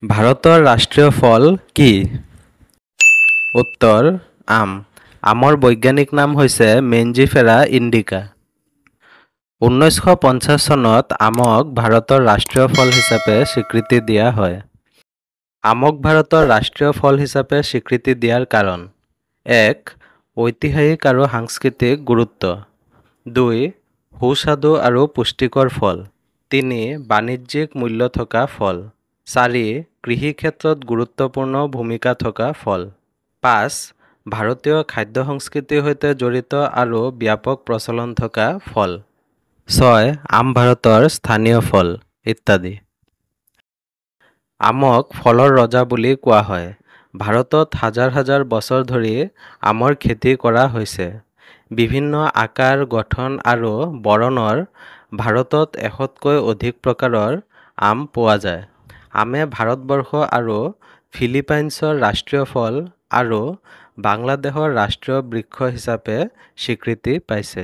ভাৰতৰ ৰাষ্ট্ৰীয় ফল কি? উত্তৰ আম। আমৰ বৈজ্ঞানিক নাম হৈছে মেঞ্জিফেৰা ইণ্ডিকা। 1950 চনত আমক ভাৰতৰ ৰাষ্ট্ৰীয় ফল হিচাপে স্বীকৃতি দিয়া হয়। আমক ভাৰতৰ ৰাষ্ট্ৰীয় ফল হিচাপে স্বীকৃতি দিয়াৰ কাৰণ: 1. ঐতিহাসিক আৰু সাংস্কৃতিক গুৰুত্ব। 2. সুস্বাদু আৰু পুষ্টিকৰ ফল। 3. বাণিজ্যিক মূল্য থকা ফল। 4. কৃষি ক্ষেত্ৰত গুৰুত্বপূৰ্ণ ভূমিকা থকা ফল। 5. ভাৰতীয় খাদ্য সংস্কৃতিৰ সৈতে জড়িত আৰু ব্যাপক প্ৰচলন থকা ফল। 6. আম ভাৰতৰ স্থানীয় ফল ইত্যাদি। আমক ফলৰ ৰজা বুলি কোৱা হয়। ভাৰতত হাজাৰ হাজাৰ বছৰ ধৰি আমৰ খেতি কৰা হৈছে। বিভিন্ন আকাৰ, গঠন আৰু বৰণৰ ভাৰতত 100তকৈ অধিক প্ৰকাৰৰ আম পোৱা যায়। আমে ভাৰতবৰ্ষ আৰু ফিলিপাইনছৰ ৰাষ্ট্ৰীয় ফল আৰু বাংলাদেশৰ ৰাষ্ট্ৰীয় বৃক্ষ হিচাপে স্বীকৃতি পাইছে।